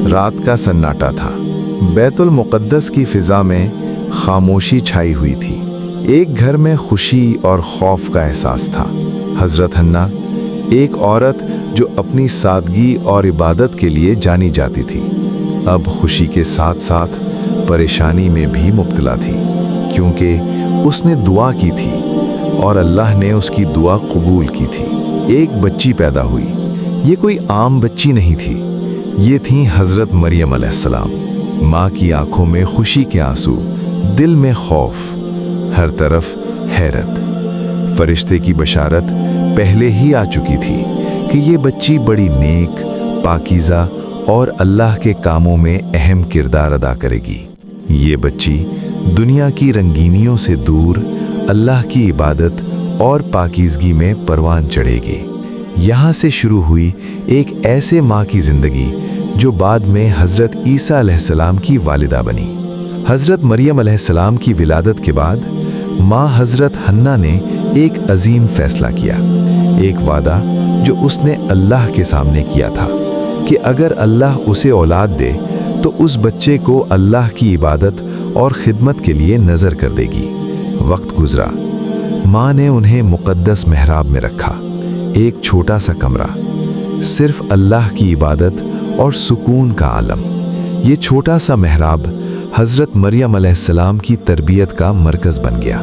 रात का सन्नाटा था। बैतुल मुक़द्दस की फ़िज़ा में खामोशी छाई हुई थी। एक घर में खुशी और खौफ का एहसास था। हज़रत हन्ना, एक औरत जो अपनी सादगी और इबादत के लिए जानी जाती थी, अब खुशी के साथ साथ परेशानी में भी मुब्तला थी, क्योंकि उसने दुआ की थी और अल्लाह ने उसकी दुआ कबूल की थी। एक बच्ची पैदा हुई। ये कोई आम बच्ची नहीं थी, ये थी हज़रत मरियम अलैहिस्सलाम। माँ की आंखों में खुशी के आंसू, दिल में खौफ, हर तरफ हैरत। फरिश्ते की बशारत पहले ही आ चुकी थी कि ये बच्ची बड़ी नेक, पाकीज़ा और अल्लाह के कामों में अहम किरदार अदा करेगी। ये बच्ची दुनिया की रंगीनियों से दूर अल्लाह की इबादत और पाकीज़गी में परवान चढ़ेगी। यहाँ से शुरू हुई एक ऐसे माँ की ज़िंदगी जो बाद में हज़रत ईसा अलैहिस्सलाम की वालिदा बनी। हज़रत मरियम अलैहिस्सलाम की विलादत के बाद माँ हज़रत हन्ना ने एक अजीम फ़ैसला किया, एक वादा जो उसने अल्लाह के सामने किया था कि अगर अल्लाह उसे औलाद दे तो उस बच्चे को अल्लाह की इबादत और खिदमत के लिए नज़र कर देगी। वक्त गुज़रा, माँ ने उन्हें मुक़द्दस महराब में रखा, एक छोटा सा कमरा, सिर्फ अल्लाह की इबादत और सुकून का आलम। ये छोटा सा महराब हज़रत मरियम अलैहिस्सलाम की तरबियत का मरकज़ बन गया।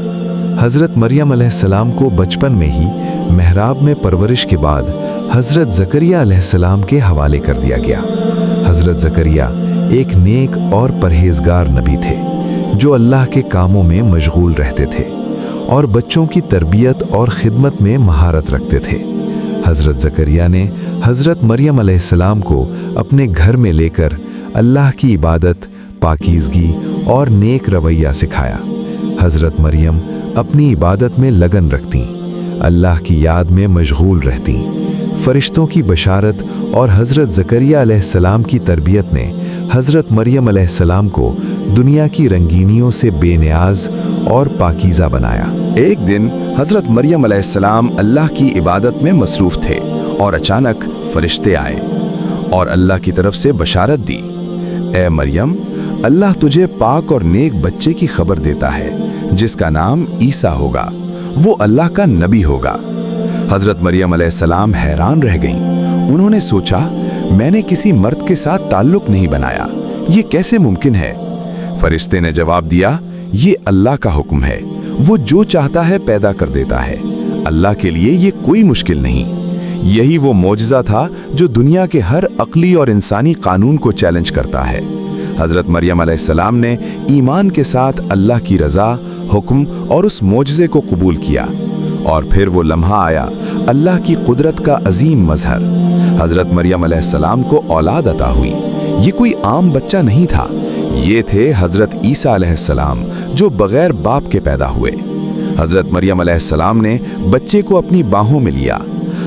हज़रत मरियम अलैहिस्सलाम को बचपन में ही महराब में परवरिश के बाद हज़रत ज़करिया अलैहिस्सलाम के हवाले कर दिया गया। हज़रत ज़करिया एक नेक और परहेज़गार नबी थे जो अल्लाह के कामों में मशगूल रहते थे और बच्चों की तरबियत और खिदमत में महारत रखते थे। हज़रत ज़करिया ने हज़रत मरियम अलैहिस्सलाम को अपने घर में लेकर अल्लाह की इबादत, पाकीज़गी और नेक रवैया सिखाया। हज़रत मरियम अपनी इबादत में लगन रखतीं, अल्लाह की याद में मशगूल रहतीं। फरिश्तों की बशारत और हज़रत ज़करिया अलैहिस्सलाम की तरबियत ने हज़रत मरियम अलैहिस्सलाम को दुनिया की रंगीनियों से बेनियाज और पाकीज़ा बनाया। एक दिन हज़रत मरियम अलैहिस्सलाम अल्लाह की इबादत में मसरूफ़ थे और अचानक फरिश्ते आए और अल्लाह की तरफ से बशारत दी, ए मरियम, अल्लाह तुझे पाक और नेक बच्चे की खबर देता है जिसका नाम ईसा होगा, वो अल्लाह का नबी होगा। हज़रत मरियम अलैहिस्सलाम हैरान रह गईं। उन्होंने सोचा, मैंने किसी मर्द के साथ ताल्लुक़ नहीं बनाया, ये कैसे मुमकिन है? फरिश्ते ने जवाब दिया, ये अल्लाह का हुक्म है, वो जो चाहता है पैदा कर देता है। अल्लाह के लिए ये कोई मुश्किल नहीं। यही वो मौजज़ा था जो दुनिया के हर अक़ली और इंसानी कानून को चैलेंज करता है। हज़रत मरियम अलैहिस्सलाम ने ईमान के साथ अल्लाह की रज़ा, हुक्म और उस मौजज़े को कबूल किया। और फिर वो लम्हा आया, अल्लाह की कुदरत का अजीम मज़हर। हज़रत मरियम अलैहिस्सलाम को औलाद अता हुई। ये कोई आम बच्चा नहीं था, ये थे हज़रत ईसा अलैहिस्सलाम जो बग़ैर बाप के पैदा हुए। हज़रत मरियम अलैहिस्सलाम ने बच्चे को अपनी बाहों में लिया।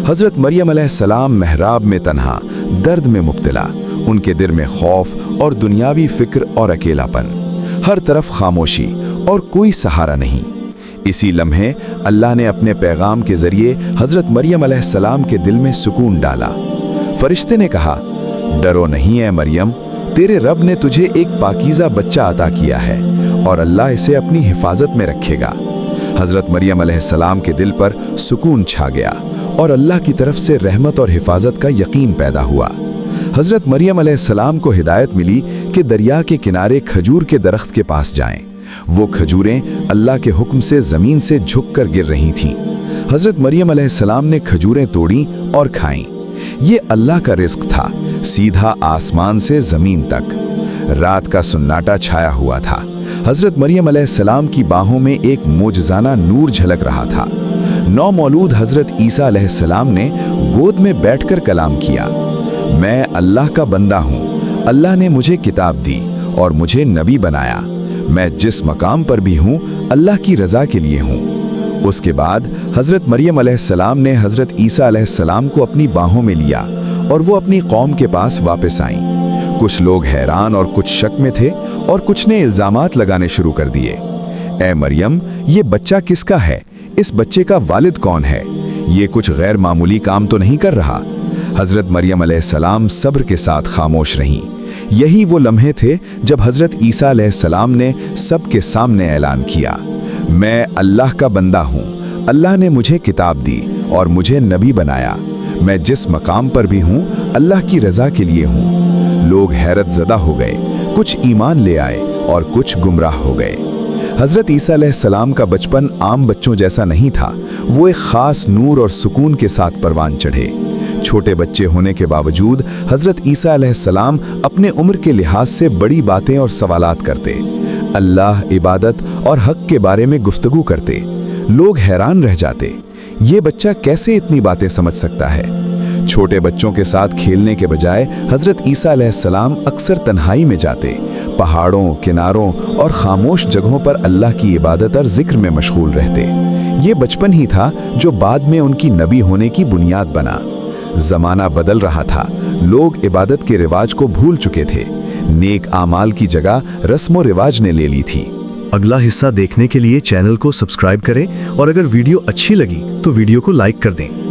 हज़रत मरियम अलैहिस्सलाम महराब में तन्हा, दर्द में मुब्तला, उनके दिल में खौफ और दुनियावी फ़िक्र और अकेलापन, हर तरफ खामोशी और कोई सहारा नहीं। इसी लम्हे अल्लाह ने अपने पैगाम के ज़रिए हज़रत मरियम अलैहिस्सलाम के दिल में सुकून डाला। फरिश्ते ने कहा, डरो नहीं है मरियम, तेरे रब ने तुझे एक पाकीज़ा बच्चा अता किया है और अल्लाह इसे अपनी हिफाजत में रखेगा। हज़रत मरियम अलैहिस्सलाम के दिल पर सुकून छा गया और अल्लाह की तरफ से रहमत और हिफाजत का यकीन पैदा हुआ। हज़रत मरियम अलैहिस्सलाम को हिदायत मिली कि दरिया के किनारे खजूर के दरख्त के पास जाएं। वो खजूरें अल्लाह के हुक्म से ज़मीन से झुककर गिर रही थीं। हज़रत मरियम अलैहिस्सलाम ने खजूरें तोड़ीं और खाईं। ये अल्लाह का रिज़्क़ था, सीधा आसमान से ज़मीन तक। रात का सन्नाटा छाया हुआ था। हज़रत मरियम अलैहिस्सलाम की बाहों में एक मोजज़ाना नूर झलक रहा था। नौमौलूद हज़रत ईसा अलैहिस्सलाम ने गोद में बैठकर कलाम किया, मैं अल्लाह का बंदा हूँ, अल्लाह ने मुझे किताब दी और मुझे नबी बनाया। मैं जिस मकाम पर भी हूँ अल्लाह की रज़ा के लिए हूँ। उसके बाद हज़रत मरियम अलैहिस्सलाम ने हज़रत ईसा अलैहिस्सलाम को अपनी बाहों में लिया और वो अपनी कौम के पास वापस आईं। कुछ लोग हैरान और कुछ शक में थे और कुछ ने इल्ज़ामात लगाने शुरू कर दिए। ए मरियम, ये बच्चा किसका है? इस बच्चे का वालिद कौन है? ये कुछ गैर मामूली काम तो नहीं कर रहा? हज़रत मरियम अलैहिस्सलाम सब्र के साथ खामोश रहीं। यही वो लम्हे थे जब हज़रत ईसा अलैहिस्सलाम ने सबके सामने ऐलान किया, मैं अल्लाह का बंदा हूँ, अल्लाह ने मुझे किताब दी और मुझे नबी बनाया, मैं जिस मकाम पर भी हूँ अल्लाह की रज़ा के लिए हूँ। लोग हैरत ज़दा हो गए, कुछ ईमान ले आए और कुछ गुमराह हो गए। हज़रत ईसा अलैहिस्सलाम का बचपन आम बच्चों जैसा नहीं था, वो एक ख़ास नूर और सुकून के साथ परवान चढ़े। छोटे बच्चे होने के बावजूद हज़रत ईसा अलैहिस्सलाम अपने उम्र के लिहाज से बड़ी बातें और सवालात करते, अल्लाह, इबादत और हक के बारे में गुफ्तगू करते। लोग हैरान रह जाते, ये बच्चा कैसे इतनी बातें समझ सकता है। छोटे बच्चों के साथ खेलने के बजाय हज़रत ईसा अलैहिस्सलाम अक्सर तन्हाई में जाते, पहाड़ों, किनारों और खामोश जगहों पर अल्लाह की इबादत और जिक्र में मशगूल रहते। ये बचपन ही था जो बाद में उनकी नबी होने की बुनियाद बना। ज़माना बदल रहा था, लोग इबादत के रिवाज को भूल चुके थे, नेक आमाल की जगह रस्म व रिवाज ने ले ली थी। अगला हिस्सा देखने के लिए चैनल को सब्सक्राइब करें और अगर वीडियो अच्छी लगी तो वीडियो को लाइक कर दें।